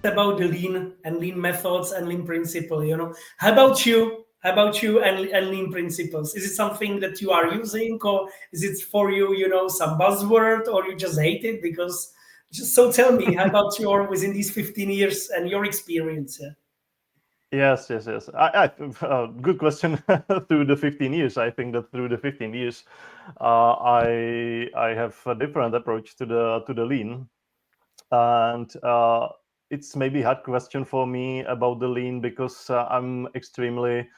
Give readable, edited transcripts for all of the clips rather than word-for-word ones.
about the lean and lean methods and lean principle. How about you? How about you and lean principles? Is it something that you are using, or is it for you, some buzzword, or you just hate it? Because so tell me, how about your within these 15 years and your experience? Yes. Good question. Through the 15 years, I think that through the 15 years, I have a different approach to the lean, and it's maybe a hard question for me about the lean because I'm extremely,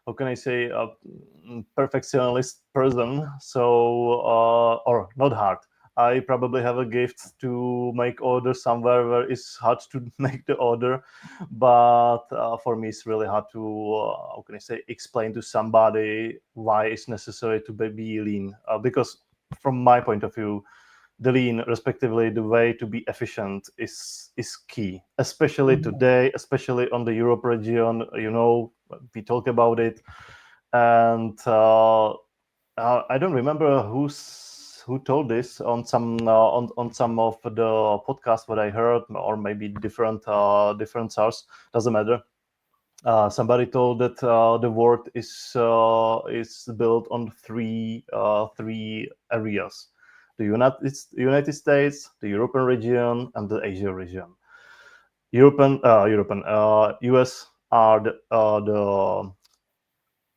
how can I say, a perfectionist person. So or not hard. I probably have a gift to make order somewhere where it's hard to make the order, but for me it's really hard to how can I say, explain to somebody why it's necessary to be lean, because from my point of view, the lean, respectively, the way to be efficient is key, especially today, especially on the Europe region. We talk about it, and I don't remember who told this on some on some of the podcasts that I heard, or maybe different source. Doesn't matter. Somebody told that the world is built on three areas: the United States, the European region, and the Asia region. US are the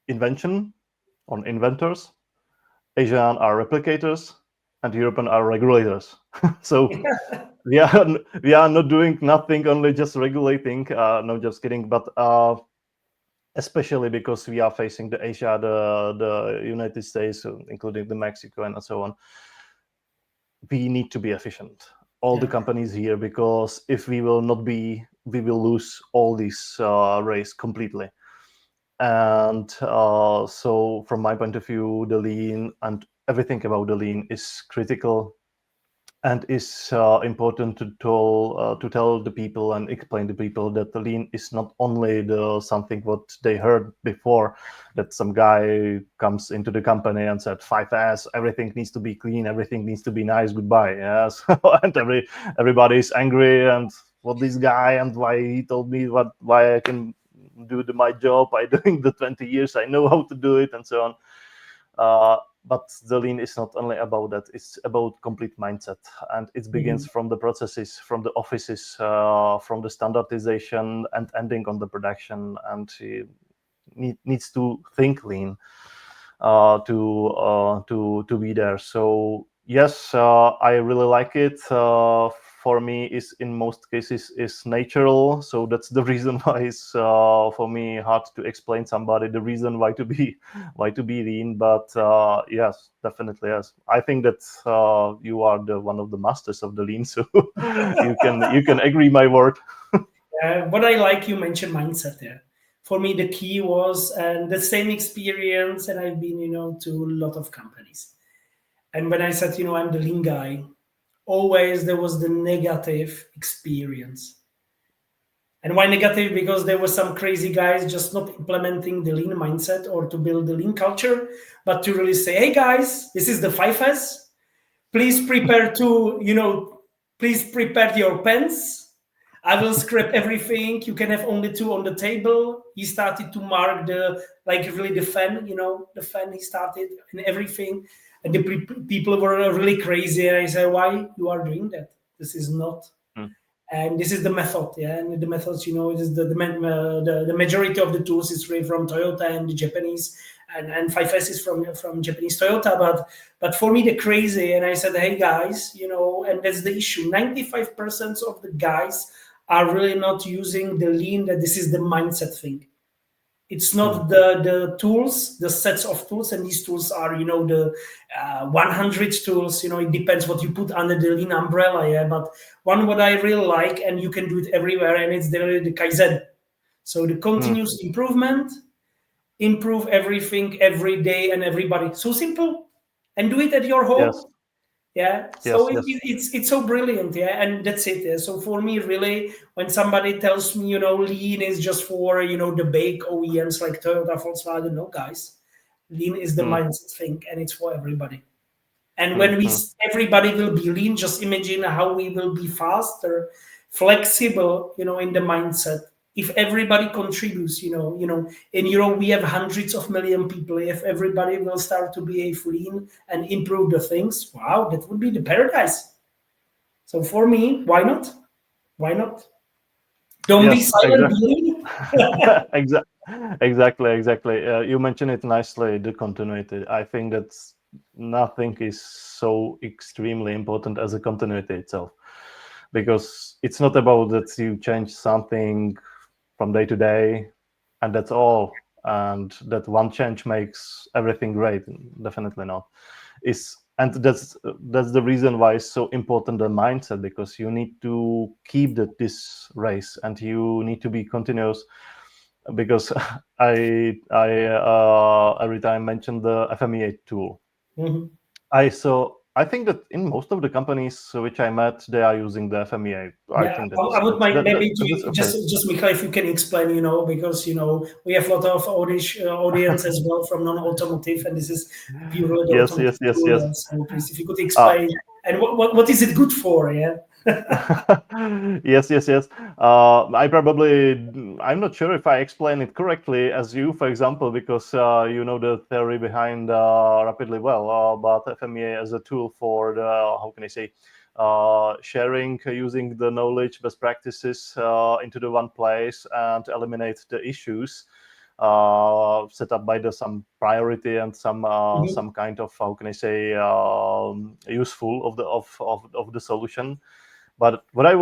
invention on inventors. Asian are replicators, and European are regulators. So we are not doing nothing, only just regulating. No, just kidding. But especially because we are facing the Asia, the United States, including the Mexico and so on, we need to be efficient. All the companies here, because if we will not be, we will lose all this race completely. And so from my point of view, the lean and everything about the lean is critical, and is important to tell the people and explain to people that the lean is not only the something what they heard before, that some guy comes into the company and said 5S, everything needs to be clean, everything needs to be nice, goodbye. Yes. And everybody is angry, and what this guy, and why he told me why I can do my job by doing the 20 years I know how to do it, and so on. But the lean is not only about that, it's about complete mindset, and it begins from the processes, from the offices, from the standardization, and ending on the production, and needs to think lean to be there. So yes, I really like it. For me, is in most cases is natural. So that's the reason why it's for me hard to explain somebody the reason why to be lean. But yes, definitely yes. I think that you are the one of the masters of the lean, so you can agree my word. What I like, you mentioned mindset there. For me, the key was, and the same experience, and I've been, to a lot of companies. And when I said, I'm the lean guy, always there was the negative experience. And why negative? Because there were some crazy guys just not implementing the lean mindset or to build the lean culture, but to really say, hey guys, this is the 5S. Please prepare please prepare your pens. I will scrap everything. You can have only 2 on the table. He started to mark really the fan, the fan he started and everything. And the people were really crazy. And I said, why you are doing that? This is not. And this is the method, and the methods, it is the majority of the tools is really from Toyota and the Japanese, and 5S is from Japanese Toyota. But for me, the crazy, and I said, hey guys, and that's the issue. 95% of the guys are really not using the lean. That this is the mindset thing. It's not the tools, the sets of tools, and these tools are, the 100 tools. It depends what you put under the lean umbrella. But one what I really like, and you can do it everywhere, and it's the Kaizen. So the continuous improvement, improve everything every day and everybody. So simple, and do it at your home. Yes. So yes. It's so brilliant, and that's it. So for me, really, when somebody tells me, lean is just for the big OEMs like Toyota, Volkswagen, no guys, lean is the mindset thing, and it's for everybody. And when everybody will be lean, just imagine how we will be faster, flexible, in the mindset. If everybody contributes, in Europe we have hundreds of million people. If everybody will start to behave lean and improve the things, wow, that would be the paradise. So for me, why not? Why not? Don't be Yes, silent, exactly. Billy. Exactly. You mentioned it nicely, the continuity. I think that nothing is so extremely important as a continuity itself, because it's not about that you change something from day to day and that's all, and that one change makes everything great. Definitely not. And that's the reason why it's so important, the mindset, because you need to keep this race and you need to be continuous. Because I every time mention the FMEA tool, Mhm. I think that in most of the companies which I met, they are using the FMEA. I Yeah, think I would mind maybe that's to okay. just Michal, if you can explain, because we have a lot of audience as well from non-automotive, and this is purely the Yes, yes, automotive yes, tool. yes. So please, if you could Uh, explain, and what is it good for? Yeah. yes, yes, yes. I'm not sure if I explain it correctly as you, for example, because you know the theory behind rapidly well. But FMEA as a tool for the, how can I say, sharing, using the knowledge, best practices into the one place and eliminate the issues set up by the some priority and Mhm. some kind of, how can I say, useful of the solution. But what I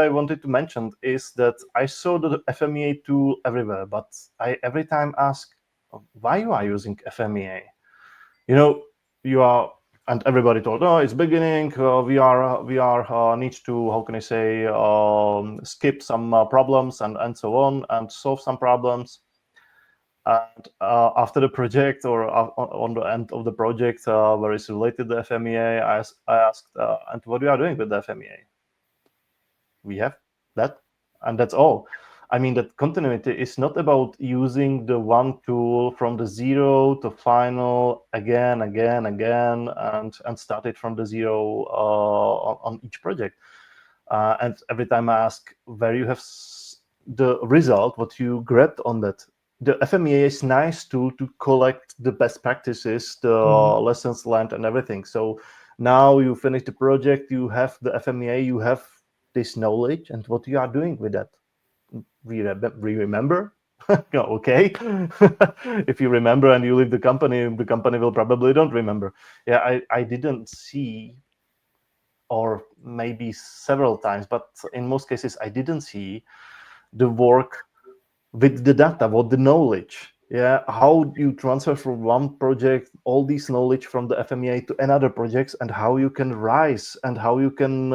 wanted to mention is that I saw the FMEA tool everywhere, but I every time ask, why you are using FMEA? You know, you are, and everybody told, oh, it's beginning. We are need to, how can I say, skip some problems and so on and solve some problems. And after the project, or on the end of the project, where it's related to FMEA, I asked, and what we are doing with the FMEA? We have that, and that's all. I mean, that continuity is not about using the one tool from the zero to final again, and start it from the zero on each project. And every time I ask where you have the result, what you grabbed on that. The FMEA is nice to collect the best practices, the Mhm. lessons learned, and everything. So now you finish the project, you have the FMEA, you have this knowledge, and what you are doing with that. We remember. Okay. If you remember and you leave the company will probably don't remember. Yeah, I didn't see, or maybe several times, but in most cases I didn't see the work with the data, what the knowledge, yeah, how you transfer from one project all this knowledge from the FMEA to another projects, and how you can rise and how you can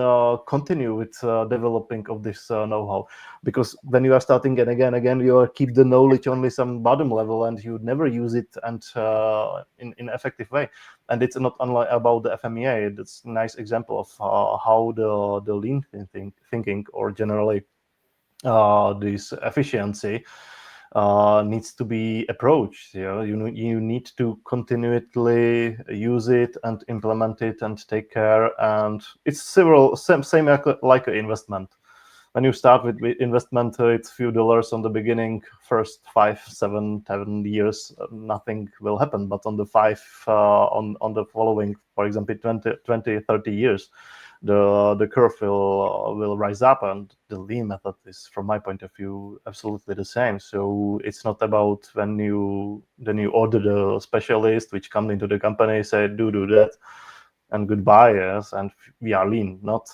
continue with developing of this know-how. Because when you are starting again, you are keep the knowledge only some bottom level, and you never use it and in effective way. And it's not only about the FMEA. It's a nice example of how the lean thinking, or generally this efficiency needs to be approached. You need to continually use it and implement it and take care. And it's same like an investment. When you start with investment, it's few dollars on the beginning. First 5, 7, 10 years, nothing will happen. But on the on the following, for example, 20, 30 years, the curve will rise up, and the lean method is, from my point of view, absolutely the same. So it's not about when you order the specialist which come into the company, say do that and goodbye, yes, and we are lean. Not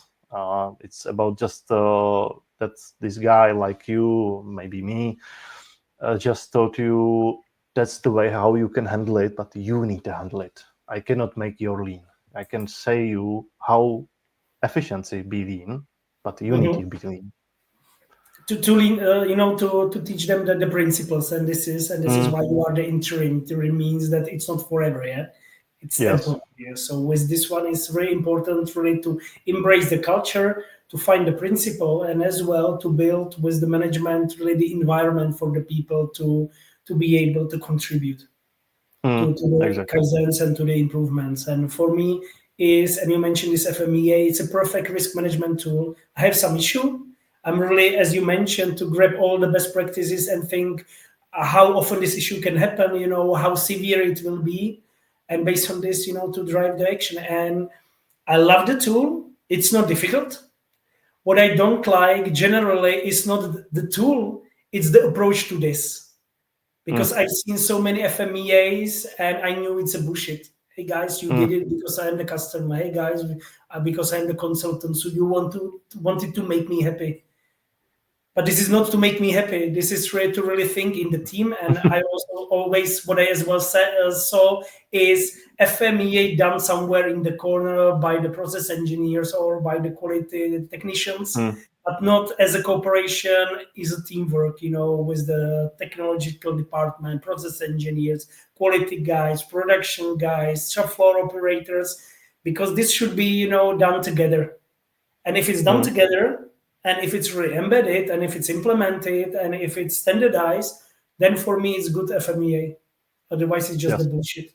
it's about just that this guy like you, maybe me, just taught you that's the way how you can handle it, but you need to handle it. I cannot make your lean. I can say you how efficiency be lean, but you need to Mhm. be lean. To to teach them the principles, and this is Mm, why you are the interim. Interim means that it's not forever, yeah, it's yes. temporary. Yeah. So with this one, it's very important really to embrace the culture, to find the principle, and as well to build with the management really the environment for the people to be able to contribute to the Exactly. kaizens and to the improvements. And for me, and you mentioned this FMEA, it's a perfect risk management tool. I have some issue. I'm really, as you mentioned, to grab all the best practices and think how often this issue can happen, how severe it will be, and based on this, to drive the action. And I love the tool. It's not difficult. What I don't like generally is not the tool, it's the approach to this. Because Mm, I've seen so many FMEAs and I knew it's a bullshit. Hey guys, you did mm, it because I'm the customer. Hey guys, because I'm the consultant. So you wanted to make me happy, but this is not to make me happy. This is to really think in the team. And I also always, what I as well saw is FMEA done somewhere in the corner by the process engineers or by the quality technicians, mm, but not as a cooperation. Is a teamwork, with the technological department, process engineers, quality guys, production guys, shop floor operators, because this should be, done together. And if it's done mm. together, and if it's really embedded, and if it's implemented, and if it's standardized, then for me it's good FMEA. Otherwise, it's just the Yes, bullshit.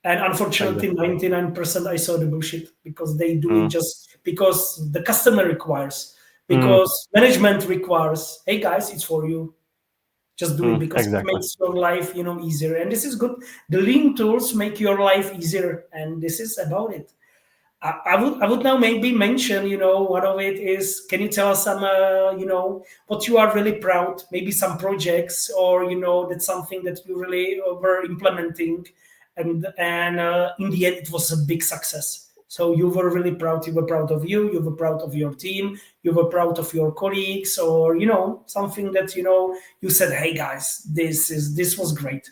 And unfortunately, exactly. 99% I saw the bullshit because they do it Mm, just because the customer requires, mm, because management requires. Hey guys, it's for you. Just do it because it exactly. makes your life, easier. And this is good. The lean tools make your life easier, and this is about it. I would now maybe mention, one of it is, can you tell us some, what you are really proud, maybe some projects, or, that's something that you really were implementing, and in the end, it was a big success. So you were really proud. You were proud of you were proud of your team. You were proud of your colleagues, or, something that, you said, hey guys, this was great.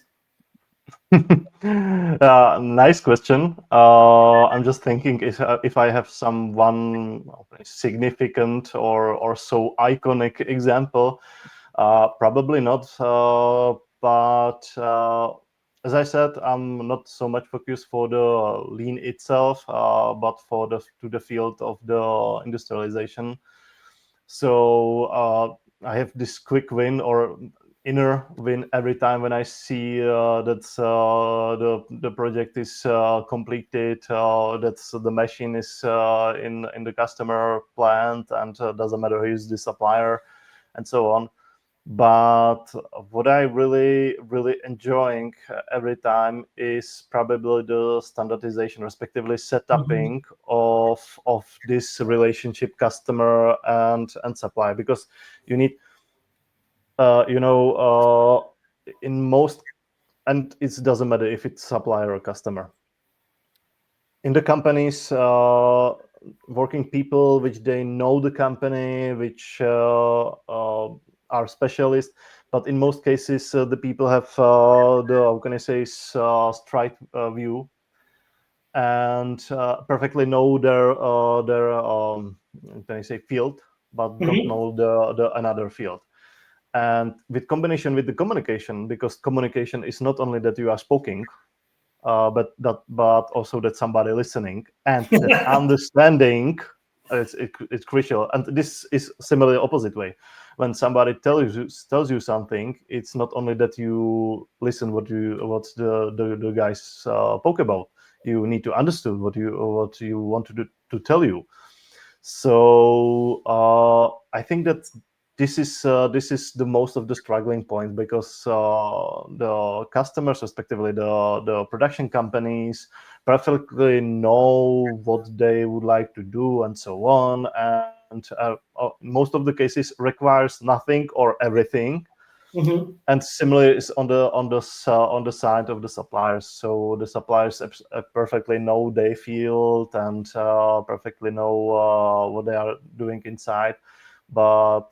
Nice question. I'm just thinking if I have some one significant or so iconic example. Probably not. But as I said, I'm not so much focused for the lean itself, but for the to the field of the industrialization. So I have this quick win or inner win every time when I see that the project is completed, that the machine is in the customer plant, and doesn't matter who is the supplier, and so on. But what I really enjoying every time is probably the standardization, respectively Mhm. setuping of this relationship customer and supplier, because you need in most, and it doesn't matter if it's supplier or customer in the companies, working people which they know the company, which are specialists, but in most cases the people have the, how can I say, straight view, and perfectly know their can I say field, but don't Mhm. know the another field. And with combination with the communication, because communication is not only that you are speaking, but also that somebody listening and that understanding. It's crucial, and this is similarly opposite way. When somebody tells you something, it's not only that you listen what the guys spoke about. You need to understand what you want to tell you. So I think that this is the most of the struggling point, because the customers, respectively the production companies, perfectly know what they would like to do and so on, and most of the cases requires nothing or everything. Mhm. And similarly is on the side of the suppliers. So the suppliers perfectly know their field, and perfectly know what they are doing inside, but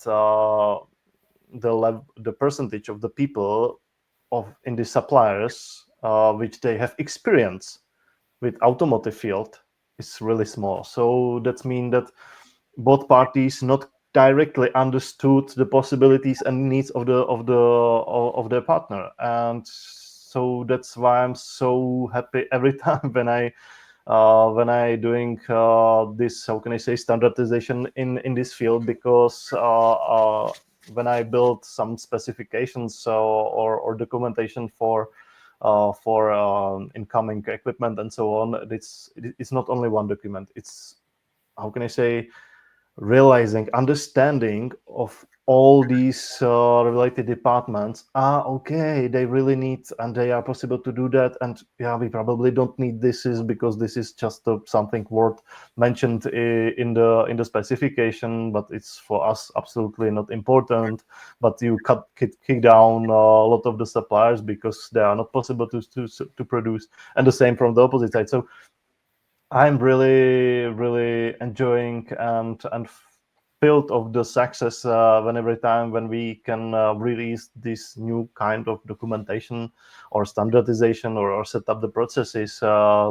the percentage of the people of in the suppliers which they have experience with automotive field is really small. So that means that both parties not directly understood the possibilities and needs of their partner. And so that's why I'm so happy every time when I doing this, how can I say, standardization in this field, because when I build some specifications or documentation for incoming equipment and so on, it's not only one document. It's, how can I say, realizing, understanding of all these related departments. Okay, they really need, and they are possible to do that, and yeah, we probably don't need this is because this is just something worth mentioned in the specification, but it's for us absolutely not important. But you kick down a lot of the suppliers because they are not possible to produce, and the same from the opposite side. So I'm really enjoying and filled of the success when every time when we can release this new kind of documentation or standardization or set up the processes,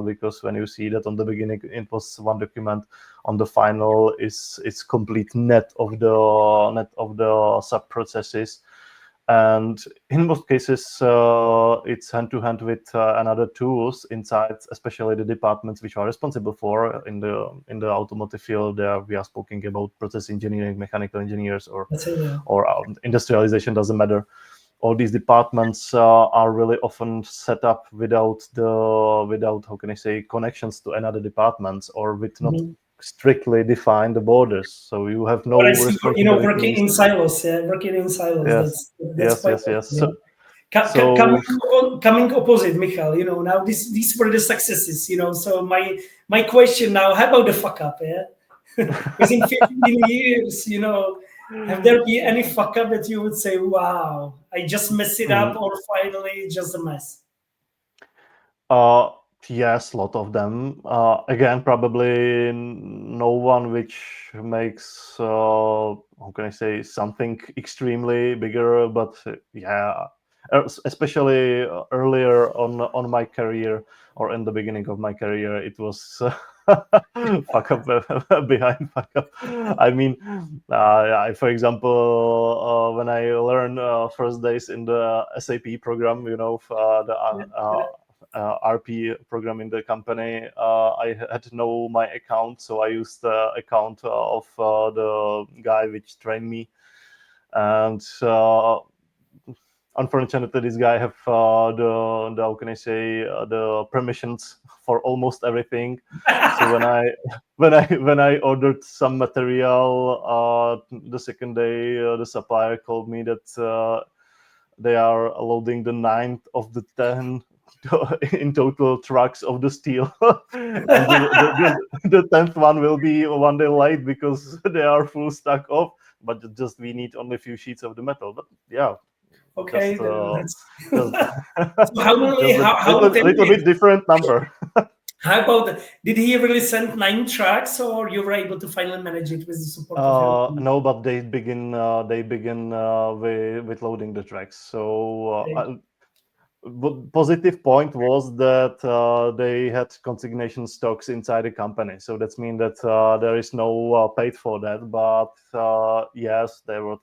because when you see that on the beginning it was one document, on the final is it's complete net of the sub processes. And in most cases it's hand to hand with another tools inside, especially the departments which are responsible for in the automotive field. We are speaking about process engineering, mechanical engineers, That's it. Yeah. or industrialization, doesn't matter. All these departments are really often set up without, how can I say, connections to another departments, or with not Mhm. strictly defined the borders, so you have What I no see, working responsibilities. in silos, yeah, working in silos. Yes, That's yes, quite yes, yes. often. Yeah. So Coming opposite, Michal. Now these were the successes. So my question now: how about the fuck up? Yeah, within 15 years, have there been any fuck up that you would say, "Wow, I just messed it up," mm, or finally just a mess? Uh, yes, lot of them. Again, probably no one which makes, how can I say, something extremely bigger, but yeah, especially earlier on my career, or in the beginning of my career, it was fuck up behind fuck up. I mean, for example, when I learned first days in the SAP program, the Yeah, RP program in the company, I had to know my account, so I used the account of the guy which trained me, and unfortunately, this guy have the how can I say, the permissions for almost everything. So when I ordered some material, the second day, the supplier called me that they are loading the ninth of the 10 in total trucks of the steel, and the 10th one will be one day late because they are full stack off. But just we need only a few sheets of the metal. But yeah, okay, just that's. just So how many? just a How little bit different number. How about did he really send 9 tracks, or you were able to finally manage it with the support of your team? No, but they begin with loading the tracks. So Okay. positive point was that they had consignation stocks inside the company, so that means that there is no paid for that. But yes, there was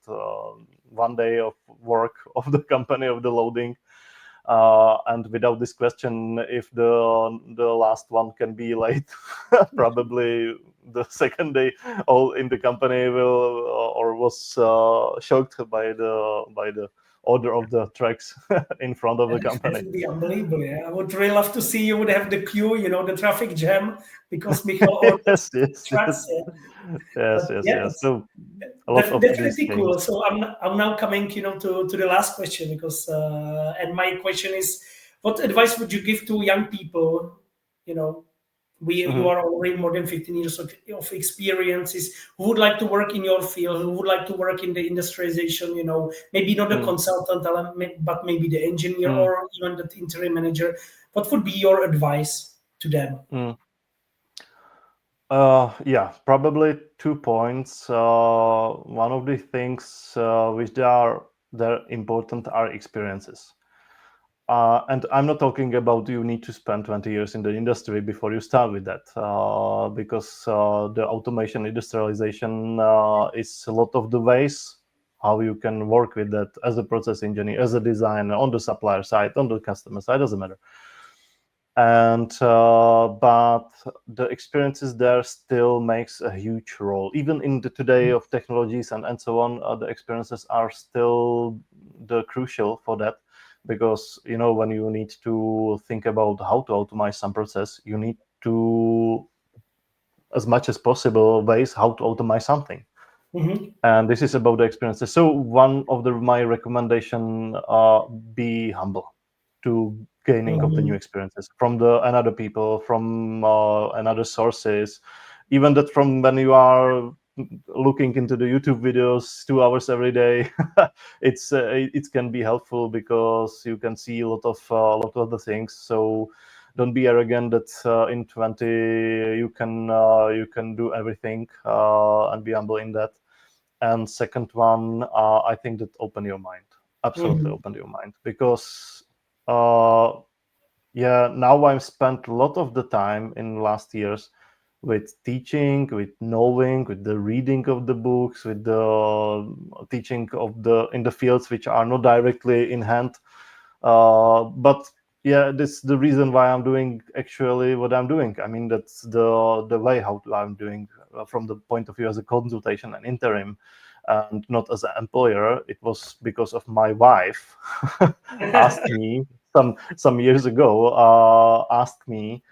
one day of work of the company of the loading, and without this question, if the last one can be late, probably the second day all in the company will or was shocked by the order of the tracks in front of the That company. would be unbelievable. Yeah, I would really love to see you would have the queue, the traffic jam, because Michal ordered Yes, yes, tracks. yes, Yeah. yes, But yes, yeah, yes. So a lot of that's these pretty things. cool. So I'm now coming, to the last question, because and my question is, what advice would you give to young people? You know, you Mhm, are already more than 15 years of experiences, who would like to work in your field, who would like to work in the industrialization, maybe not a mm, consultant, but maybe the engineer mm, or even the interim manager. What would be your advice to them? mm. Yeah, probably 2 points. One of the things which they're important are experiences. And I'm not talking about you need to spend 20 years in the industry before you start with that, because the automation industrialization is a lot of the ways how you can work with that as a process engineer, as a designer, on the supplier side, on the customer side, doesn't matter. And but the experiences there still makes a huge role, even in the today of technologies and so on. The experiences are still the crucial for that, because when you need to think about how to automate some process, you need to as much as possible ways how to automate something. Mm-hmm. And this is about the experiences. So one of my recommendation, be humble to gaining of the new Mm-hmm. experiences from the another people, from another sources, even that from when you are looking into the YouTube videos 2 hours every day. It can be helpful because you can see a lot of the things. So don't be arrogant that in 20 you can do everything, and be humble in that. And second one, I think that open your mind, absolutely Mm-hmm. open your mind, because uh, yeah, now I've spent a lot of the time in last years with teaching, with knowing, with the reading of the books, with the teaching of the in the fields which are not directly in hand. But yeah, this the reason why I'm doing actually what I'm doing. I mean, that's the way how I'm doing, from the point of view as a consultation and interim, and not as an employer. It was because of my wife asked me some years ago, asked me,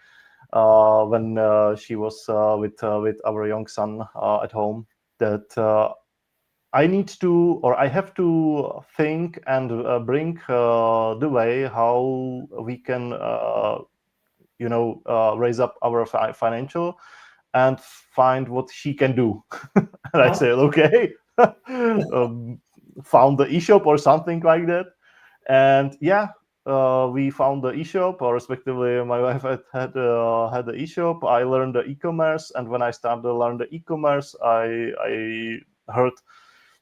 when she was with our young son at home, that I need to, or I have to think and bring the way how we can, raise up our financial, and find what she can do. And I Uh-huh. said, okay, found the e-shop or something like that. And yeah, we found the e-shop, or respectively, my wife had the e-shop. I learned the e-commerce, and when I started to learn the e-commerce, I heard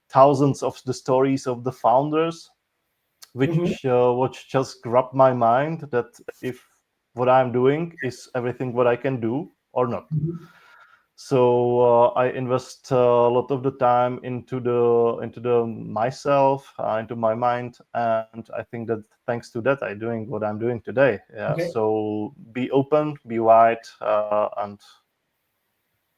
thousands of the stories of the founders, Mm-hmm. which just grabbed my mind, that if what I'm doing is everything what I can do or not. So I invest a lot of the time into the myself, into my mind, and I think that thanks to that I'm doing what I'm doing today. Yeah. Okay. So be open, be wide, and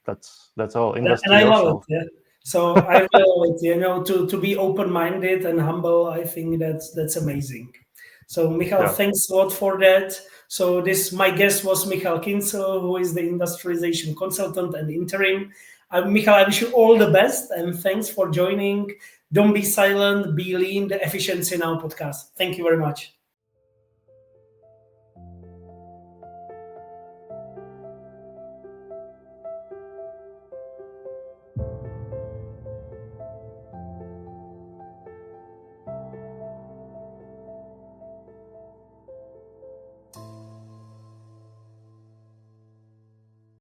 that's all. Invest And to I love it. yourself. Yeah. So I will, to be open-minded and humble. I think that's amazing. So Michal, Yeah. thanks a lot for that. So this my guest was Michal Kyncl, who is the industrialization consultant and interim. Michal, I wish you all the best and thanks for joining. Don't be silent, be lean, the Efficiency Now podcast. Thank you very much.